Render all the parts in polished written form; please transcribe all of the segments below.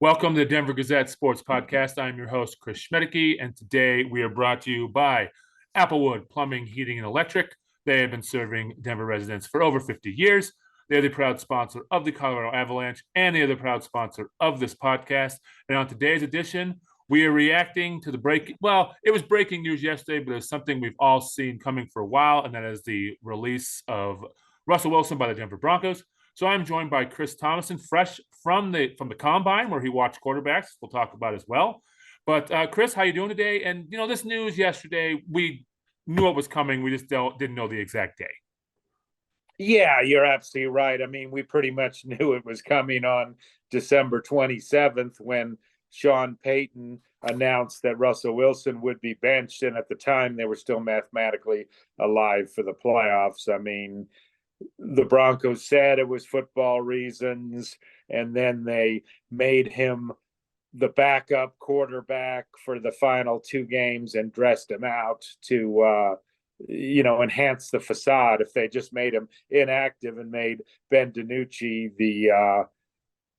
Welcome to the Denver Gazette Sports Podcast. I'm your host, Chris Schmaedeke, and today we are brought to you by Applewood Plumbing, Heating, and Electric. They have been serving Denver residents for over 50 years. They're the proud sponsor of the Colorado Avalanche, and they're the proud sponsor of this podcast. And on today's edition, we are reacting to the break. Well, it was breaking news yesterday, but it's something we've all seen coming for a while, and that is the release of Russell Wilson by the Denver Broncos. So I'm joined by Chris Tomasson, fresh from the combine where he watched quarterbacks. We'll talk about as well. But Chris, how you doing today? And this news yesterday, we knew it was coming. We just didn't know the exact day. Yeah, you're absolutely right. I mean, we pretty much knew it was coming on December 27th when Sean Payton announced that Russell Wilson would be benched. And at the time, they were still mathematically alive for the playoffs. I mean, the Broncos said it was football reasons, and then they made him the backup quarterback for the final two games and dressed him out to enhance the facade. If they just made him inactive and made Ben DiNucci the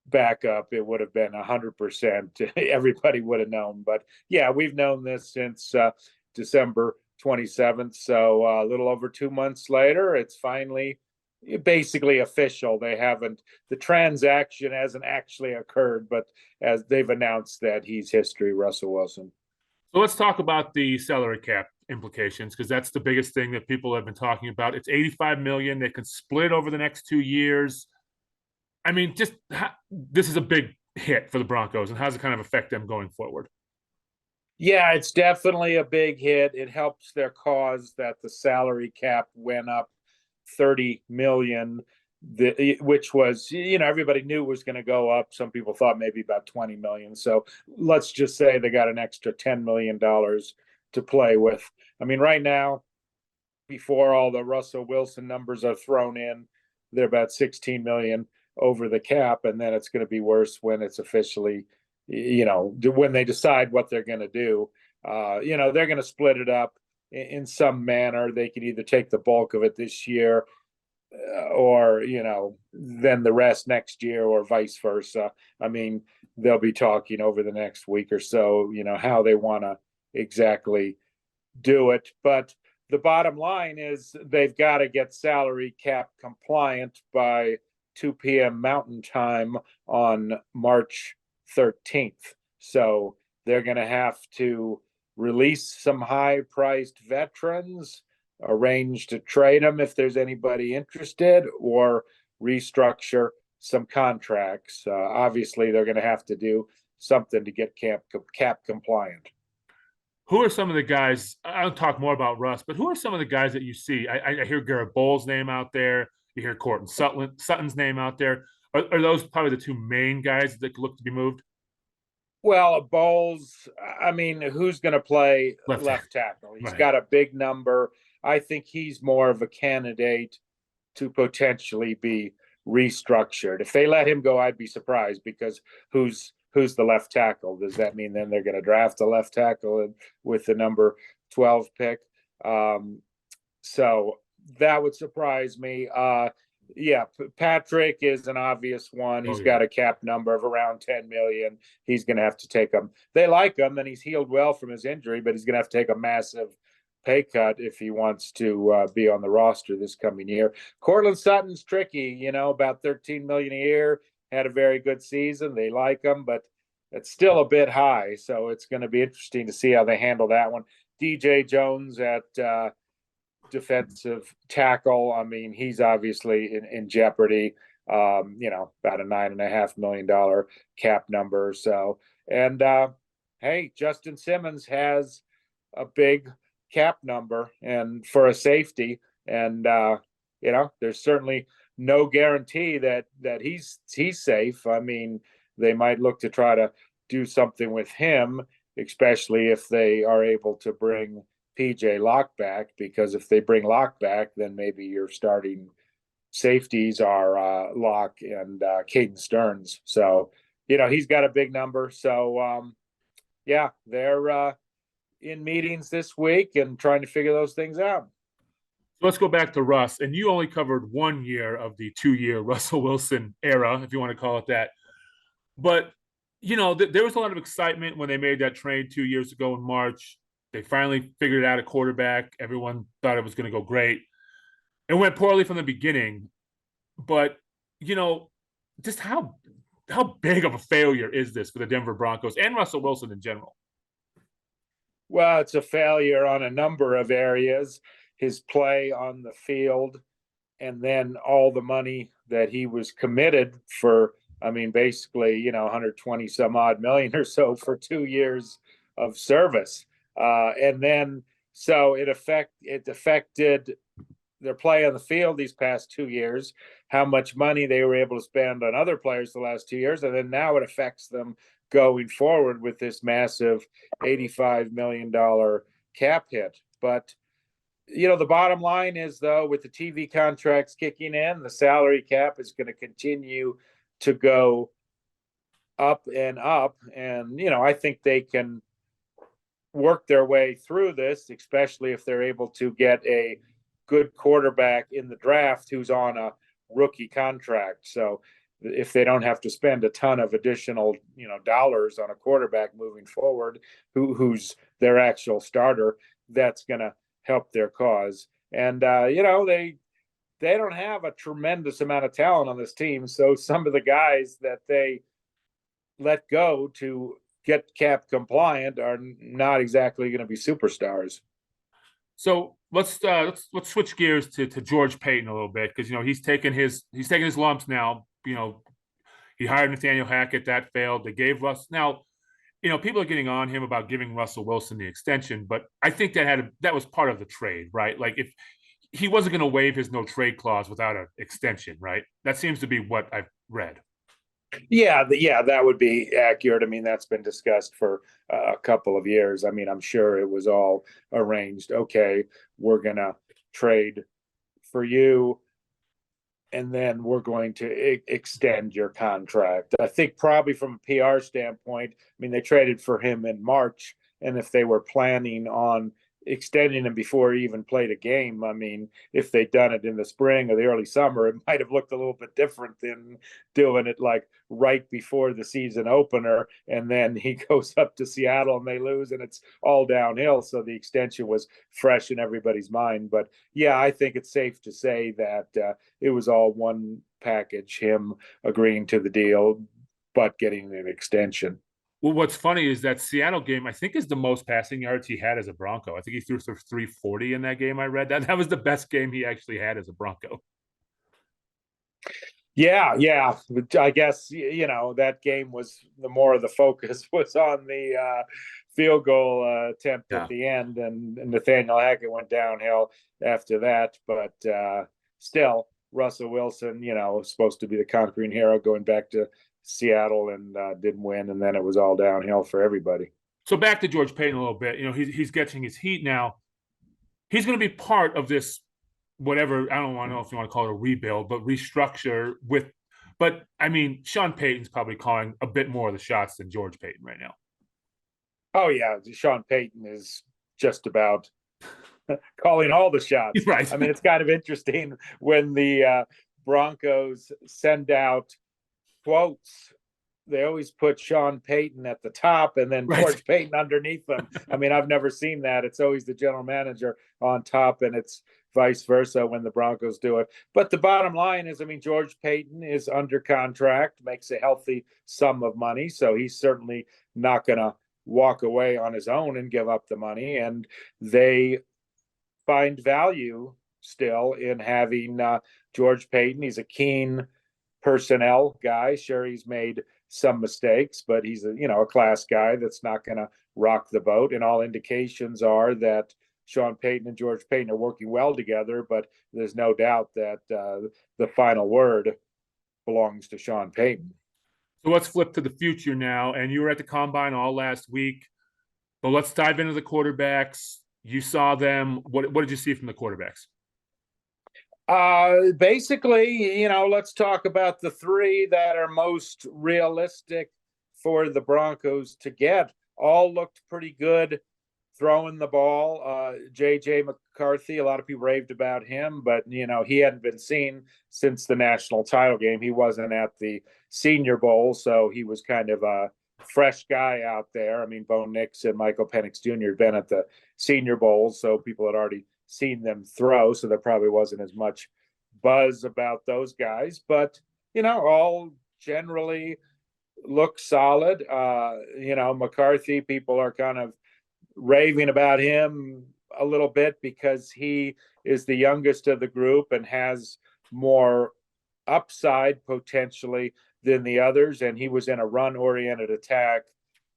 backup, it would have been 100%. Everybody would have known. But yeah, we've known this since December 27th. So a little over 2 months later, it's finally basically official. The transaction hasn't actually occurred, but as they've announced that he's history, Russell Wilson. So let's talk about the salary cap implications, because that's the biggest thing that people have been talking about. It's $85 million. They can split over the next 2 years. I mean, this is a big hit for the Broncos, and how does it kind of affect them going forward? Yeah, it's definitely a big hit. It helps their cause that the salary cap went up $30 million, which was, everybody knew was going to go up. Some people thought maybe about $20 million. So let's just say they got an extra $10 million to play with. I mean, right now, before all the Russell Wilson numbers are thrown in, they're about $16 million over the cap. And then it's going to be worse when it's officially, when they decide what they're going to do. They're going to split it up in some manner. They could either take the bulk of it this year or, then the rest next year, or vice versa. I mean, they'll be talking over the next week or so, how they want to exactly do it. But the bottom line is they've got to get salary cap compliant by 2 p.m. Mountain Time on March 13th. So they're going to have to release some high-priced veterans, arrange to trade them if there's anybody interested, or restructure some contracts. Obviously, they're going to have to do something to get cap compliant. Who are some of the guys? I'll talk more about Russ, but who are some of the guys that you see? I hear Garrett Bowles' name out there. You hear Courtland Sutton's name out there. Are those probably the two main guys that look to be moved? Well, Bowles, I mean, who's going to play left tackle? He's got a big number. I think he's more of a candidate to potentially be restructured. If they let him go, I'd be surprised, because who's the left tackle? Does that mean then they're going to draft a left tackle with the number 12 pick? So that would surprise me. Yeah, Patrick is an obvious one. He's got a cap number of around 10 million. He's going to have to take him. They like him, and he's healed well from his injury, but he's going to have to take a massive pay cut if he wants to be on the roster this coming year. Courtland Sutton's tricky, about 13 million a year. Had a very good season. They like him, but it's still a bit high. So it's going to be interesting to see how they handle that one. DJ Jones at defensive tackle. I mean, he's obviously in jeopardy. About a $9.5 million cap number. So, and hey, Justin Simmons has a big cap number, and for a safety, and there's certainly no guarantee that he's safe. I mean, they might look to try to do something with him, especially if they are able to bring PJ Locke back, because if they bring Locke back, then maybe your starting safeties are Locke and Caden Stearns. So, he's got a big number. So, yeah, they're in meetings this week and trying to figure those things out. Let's go back to Russ. And you only covered 1 year of the 2-year Russell Wilson era, if you want to call it that. But there was a lot of excitement when they made that trade 2 years ago in March. They finally figured out a quarterback. Everyone thought it was going to go great. It went poorly from the beginning, but you know, just how big of a failure is this for the Denver Broncos and Russell Wilson in general? Well, it's a failure on a number of areas. His play on the field, and then all the money that he was committed for. I mean, basically, 120 some odd million or so for 2 years of service. And then so it affected their play on the field these past 2 years, how much money they were able to spend on other players the last 2 years, and then now it affects them going forward with this massive $85 million cap hit. But the bottom line is, though, with the TV contracts kicking in, the salary cap is going to continue to go up and up. And, I think they can work their way through this, especially if they're able to get a good quarterback in the draft who's on a rookie contract. So if they don't have to spend a ton of additional, dollars on a quarterback moving forward, who's their actual starter, that's going to help their cause. And they don't have a tremendous amount of talent on this team. So some of the guys that they let go to get cap compliant are not exactly going to be superstars. So let's switch gears to George Paton a little bit, because he's taking his lumps now. He hired Nathaniel Hackett, that failed. They gave Russ now. People are getting on him about giving Russell Wilson the extension, but I think that was part of the trade, right? Like, if he wasn't going to waive his no trade clause without an extension, right? That seems to be what I've read. Yeah, that would be accurate. I mean, that's been discussed for a couple of years. I mean, I'm sure it was all arranged. Okay, we're going to trade for you, and then we're going to extend your contract. I think probably from a PR standpoint, I mean, they traded for him in March, and if they were planning on extending him before he even played a game, I mean, if they'd done it in the spring or the early summer, it might have looked a little bit different than doing it like right before the season opener, and then he goes up to Seattle and they lose and it's all downhill. So the extension was fresh in everybody's mind. But yeah, I think it's safe to say that it was all one package, him agreeing to the deal but getting an extension. Well, what's funny is that Seattle game, I think, is the most passing yards he had as a Bronco. I think he threw for 340 in that game. I read that was the best game he actually had as a Bronco. Yeah. I guess, that game was the more of the focus was on the field goal attempt at the end, and Nathaniel Hackett went downhill after that. But still, Russell Wilson, was supposed to be the conquering hero going back to Seattle and didn't win, and then it was all downhill for everybody. So back to George Paton a little bit. He's getting his heat now. He's going to be part of this, whatever, I don't know if you want to call it a rebuild, but restructure with. But I mean, Sean Payton's probably calling a bit more of the shots than George Paton right now. Oh yeah, Sean Payton is just about calling all the shots. Right. I mean, it's kind of interesting when the Broncos send out quotes. They always put Sean Payton at the top and then George Paton underneath them. I mean, I've never seen that. It's always the general manager on top, and it's vice versa when the Broncos do it. But the bottom line is, I mean, George Paton is under contract, makes a healthy sum of money. So he's certainly not going to walk away on his own and give up the money. And they find value still in having George Paton. He's a keen personnel guy. Sure, he's made some mistakes, but he's a class guy that's not going to rock the boat. And all indications are that Sean Payton and George Paton are working well together, but there's no doubt that the final word belongs to Sean Payton. So let's flip to the future now. And you were at the Combine all last week, but let's dive into the quarterbacks. You saw them. What did you see from the quarterbacks? Basically, let's talk about the three that are most realistic for the Broncos to get. All looked pretty good throwing the ball. J.J. McCarthy, a lot of people raved about him, but, he hadn't been seen since the national title game. He wasn't at the Senior Bowl, so he was kind of fresh guy out there. I mean, Bo Nix and Michael Penix Jr. had been at the Senior Bowl, so people had already seen them throw, so there probably wasn't as much buzz about those guys. But, all generally look solid. McCarthy, people are kind of raving about him a little bit because he is the youngest of the group and has more upside potentially than the others. And he was in a run-oriented attack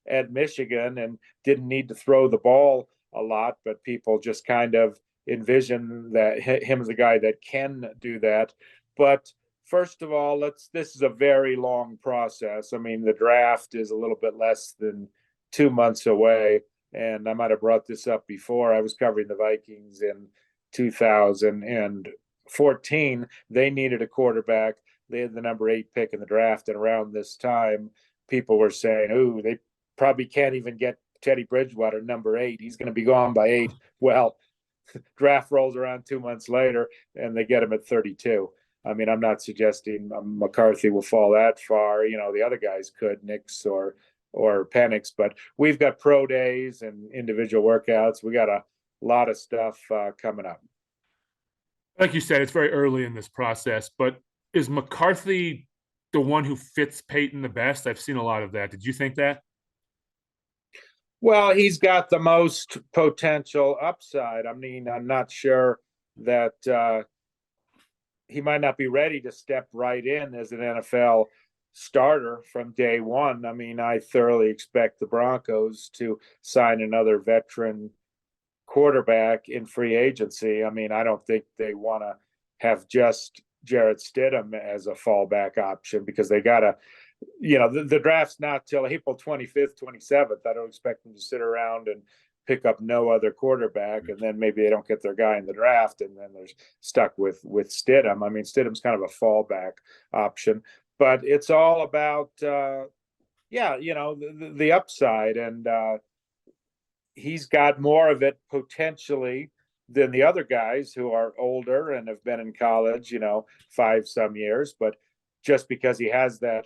at Michigan and didn't need to throw the ball a lot, but people just kind of envision that him as a guy that can do that. But first of all, this is a very long process. I mean, the draft is a little bit less than 2 months away. And I might have brought this up before. I was covering the Vikings in 2014. They needed a quarterback. They had the number 8 pick in the draft. And around this time, people were saying, "Ooh, they probably can't even get Teddy Bridgewater number 8. He's going to be gone by 8." Well, draft rolls around 2 months later and they get him at 32. I mean, I'm not suggesting McCarthy will fall that far. The other guys could, Nix or Penix, but we've got pro days and individual workouts. We got a lot of stuff coming up. Like you said, it's very early in this process, but is McCarthy the one who fits Peyton the best? I've seen a lot of that. Did you think that? Well, he's got the most potential upside. I mean, I'm not sure that he might not be ready to step right in as an NFL starter from day one. I mean, I thoroughly expect the Broncos to sign another veteran quarterback in free agency. I mean, I don't think they want to have just Jarrett Stidham as a fallback option because they got to, the draft's not till April 25th, 27th. I don't expect them to sit around and pick up no other quarterback, and then maybe they don't get their guy in the draft, and then they're stuck with Stidham. I mean, Stidham's kind of a fallback option, but it's all about, the upside, and he's got more of it potentially than the other guys who are older and have been in college, 5 some years. But just because he has that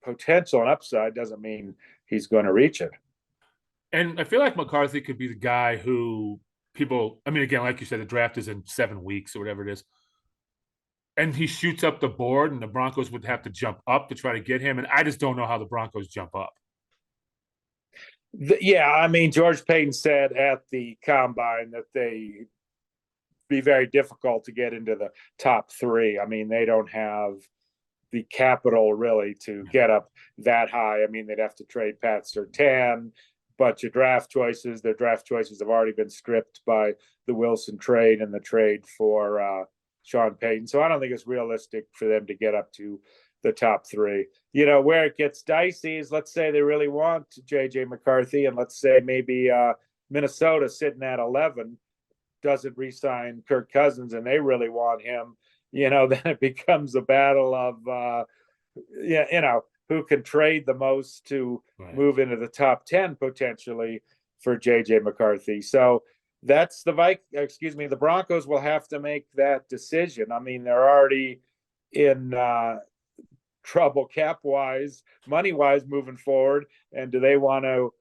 potential and upside doesn't mean he's going to reach it. And I feel like McCarthy could be the guy who people, I mean, again, like you said, the draft is in 7 weeks or whatever it is. And he shoots up the board, and the Broncos would have to jump up to try to get him. And I just don't know how the Broncos jump up. Yeah, I mean, George Paton said at the combine that they be very difficult to get into the top 3. I mean, they don't have the capital really to get up that high. I mean, they'd have to trade Pat Surtain, bunch of draft choices. Their draft choices have already been stripped by the Wilson trade and the trade for Sean Payton. So I don't think it's realistic for them to get up to the top 3. Where it gets dicey is, let's say they really want JJ McCarthy, and let's say maybe Minnesota sitting at 11 doesn't re-sign Kirk Cousins and they really want him, then it becomes a battle of who can trade the most to move into the top 10 potentially for JJ McCarthy. So that's the Broncos will have to make that decision. I mean, they're already in trouble cap wise, money wise moving forward. And do they want to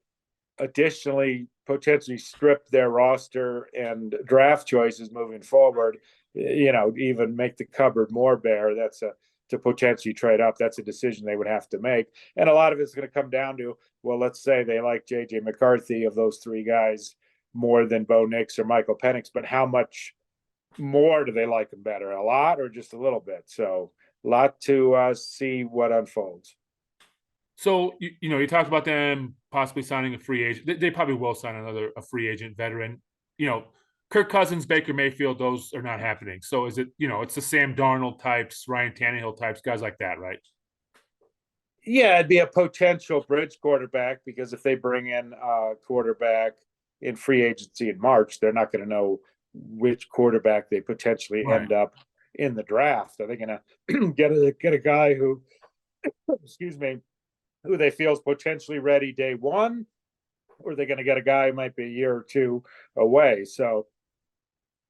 additionally potentially strip their roster and draft choices moving forward, even make the cupboard more bare? That's to potentially trade up. That's a decision they would have to make. And a lot of it's going to come down to, well, let's say they like JJ McCarthy of those 3 guys more than Bo Nix or Michael Penix, but how much more do they like him better? A lot or just a little bit? So a lot to see what unfolds. So, you talked about them possibly signing a free agent. They probably will sign a free agent veteran. Kirk Cousins, Baker Mayfield, those are not happening. So is it, it's the Sam Darnold types, Ryan Tannehill types, guys like that, right? Yeah, it'd be a potential bridge quarterback because if they bring in a quarterback in free agency in March, they're not going to know which quarterback they potentially end up in the draft. Are they going to get a guy who, who they feel is potentially ready day one, or are they going to get a guy who might be a year or 2 away? So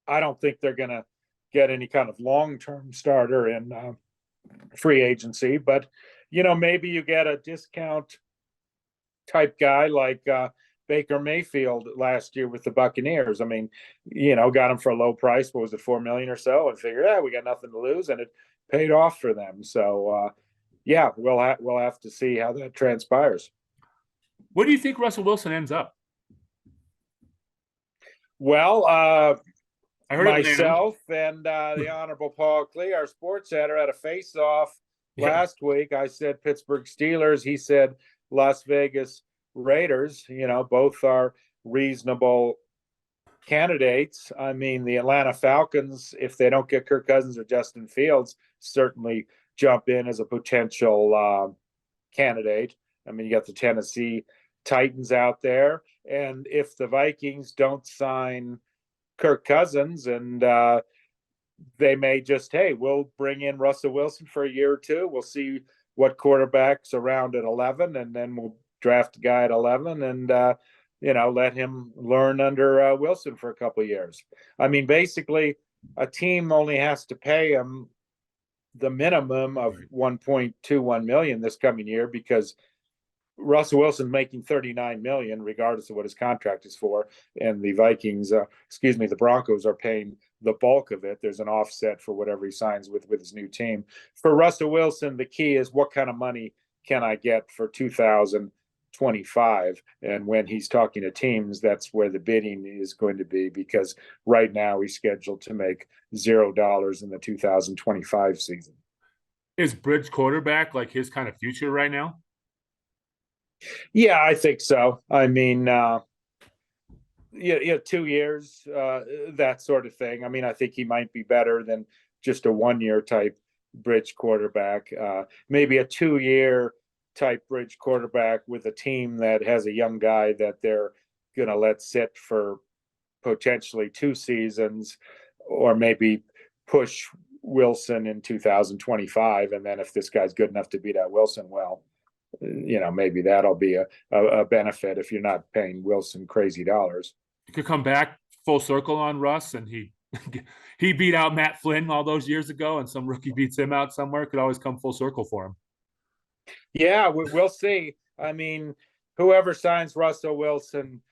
I don't think they're going to get any kind of long-term starter in free agency, but maybe you get a discount type guy like Baker Mayfield last year with the Buccaneers. I mean, got him for a low price. What was it, 4 million or so? And figured, we got nothing to lose, and it paid off for them. So, yeah, we'll have to see how that transpires. Where do you think Russell Wilson ends up? Well, I heard myself and the Honorable Paul Klee, our sports editor, had a face-off last week. I said Pittsburgh Steelers. He said Las Vegas Raiders. Both are reasonable candidates. I mean, the Atlanta Falcons, if they don't get Kirk Cousins or Justin Fields, certainly jump in as a potential candidate. I mean, you got the Tennessee Titans out there. And if the Vikings don't sign Kirk Cousins, and they may just, we'll bring in Russell Wilson for a year or two. We'll see what quarterback's around at 11, and then we'll draft a guy at 11 and, let him learn under Wilson for a couple of years. I mean, basically, a team only has to pay him the minimum of $1.21 million this coming year, because Russell Wilson making $39 million, regardless of what his contract is for, and the the Broncos are paying the bulk of it. There's an offset for whatever he signs with his new team. For Russell Wilson, the key is what kind of money can I get for 2025? And when he's talking to teams, that's where the bidding is going to be, because right now he's scheduled to make $0 in the 2025 season. Is bridge quarterback like his kind of future right now? Yeah, I think so. I mean, 2 years, that sort of thing. I mean, I think he might be better than just a 1-year type bridge quarterback. Maybe a 2-year type bridge quarterback with a team that has a young guy that they're going to let sit for potentially 2 seasons, or maybe push Wilson in 2025. And then if this guy's good enough to beat out Wilson, well, maybe that'll be a benefit if you're not paying Wilson crazy dollars. You could come back full circle on Russ, and he beat out Matt Flynn all those years ago, and some rookie beats him out somewhere. Could always come full circle for him. Yeah, we'll see. I mean, whoever signs Russell Wilson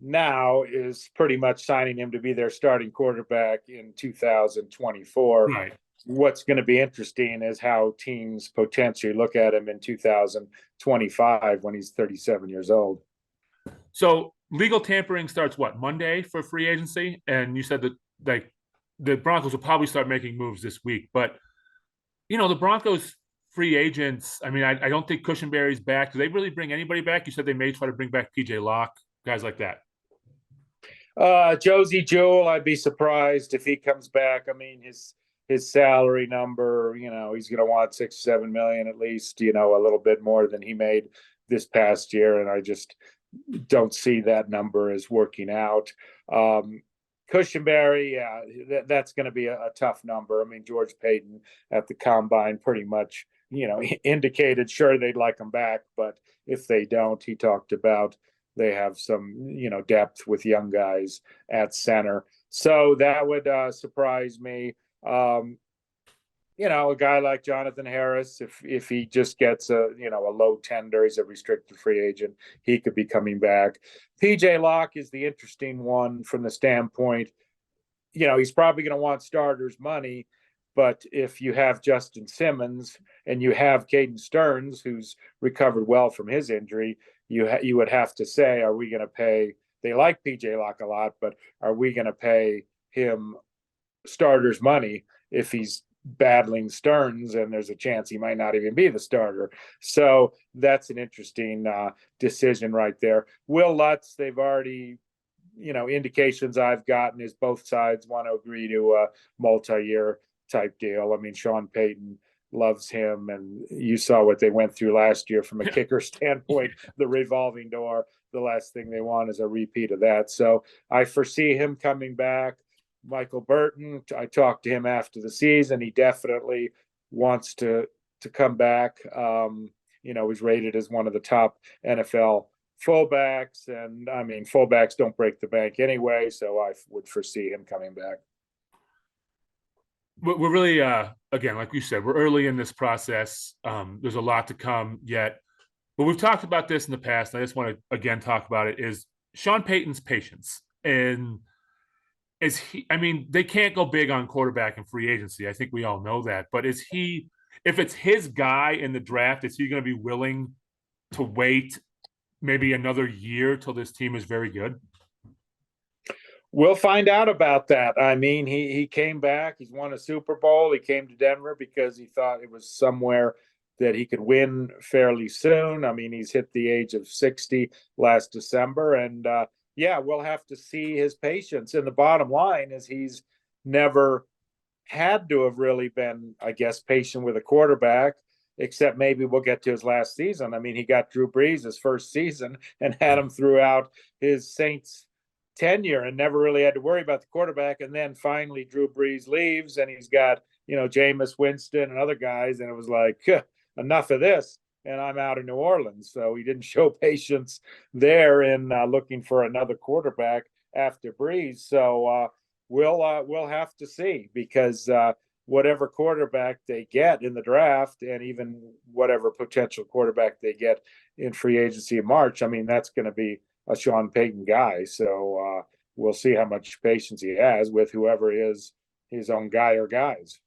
now is pretty much signing him to be their starting quarterback in 2024. Right. What's going to be interesting is how teams potentially look at him in 2025 when he's 37 years old. So legal tampering starts Monday for free agency? And you said that the Broncos will probably start making moves this week. But, the Broncos free agents, I mean, I don't think Cushenberry's back. Do they really bring anybody back? You said they may try to bring back PJ Locke, guys like that. Josie Jewell, I'd be surprised if he comes back. I mean, his salary number, he's going to want 6-7 million at least, a little bit more than he made this past year. And I just don't see that number as working out. Cushenberry, that's going to be a tough number. I mean, George Payton at the combine pretty much, indicated sure they'd like him back, but if they don't, he talked about they have some, depth with young guys at center. So that would surprise me. A guy like Jonathan Harris, if he just gets a low tender, he's a restricted free agent, he could be coming back. PJ Locke is the interesting one from the standpoint, he's probably going to want starters money, but if you have Justin Simmons and you have Caden Stearns, who's recovered well from his injury, you would have to say, are we going to pay? They like PJ Locke a lot, but are we going to pay him starters money if he's battling Stearns and there's a chance he might not even be the starter? So that's an interesting decision right there. Will Lutz, they've already, indications I've gotten is both sides want to agree to a multi-year type deal. I mean, Sean Payton loves him, and you saw what they went through last year from a kicker standpoint, the revolving door. The last thing they want is a repeat of that. So I foresee him coming back. Michael Burton, I talked to him after the season. He definitely wants to come back. He's rated as one of the top NFL fullbacks, and I mean, fullbacks don't break the bank anyway, so I would foresee him coming back. We're really, again, like you said, we're early in this process. There's a lot to come yet. but we've talked about this in the past, and I just want to again talk about it, is Sean Payton's patience. And is he, I mean, they can't go big on quarterback in free agency. I think we all know that. But is he, if it's his guy in the draft, is he going to be willing to wait maybe another year till this team is very good? We'll find out about that. I mean, he came back. He's won a Super Bowl. He came to Denver because he thought it was somewhere that he could win fairly soon. I mean, he's hit the age of 60 last December. And yeah, we'll have to see his patience. And the bottom line is he's never had to have really been, I guess, patient with a quarterback, except maybe we'll get to his last season. I mean, he got Drew Brees his first season and had him throughout his Saints tenure and never really had to worry about the quarterback. And then finally Drew Brees leaves and he's got, Jameis Winston and other guys. And it was like, enough of this. And I'm out of New Orleans. So he didn't show patience there in looking for another quarterback after Brees. So we'll have to see, because whatever quarterback they get in the draft, and even whatever potential quarterback they get in free agency in March, I mean, that's going to be a Sean Payton guy. So we'll see how much patience he has with whoever is his own guy or guys.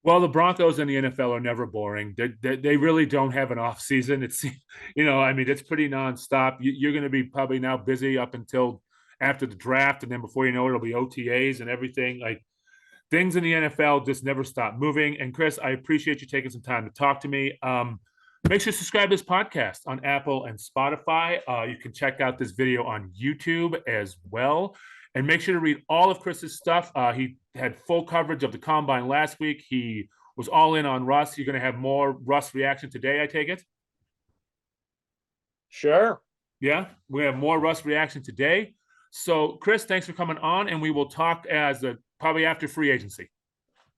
Well, the Broncos in the NFL are never boring. They really don't have an off season. It's, I mean, it's pretty nonstop. You're going to be probably now busy up until after the draft. And then before you know it, it'll be OTAs and everything. Like, things in the NFL just never stop moving. And Chris, I appreciate you taking some time to talk to me. Make sure to subscribe to this podcast on Apple and Spotify. You can check out this video on YouTube as well. And make sure to read all of Chris's stuff. He had full coverage of the Combine last week. He was all in on Russ. You're going to have more Russ reaction today, I take it? Sure. Yeah, we have more Russ reaction today. So, Chris, thanks for coming on, and we will talk probably after free agency.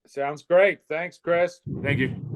Sounds great. Thanks, Chris. Thank you.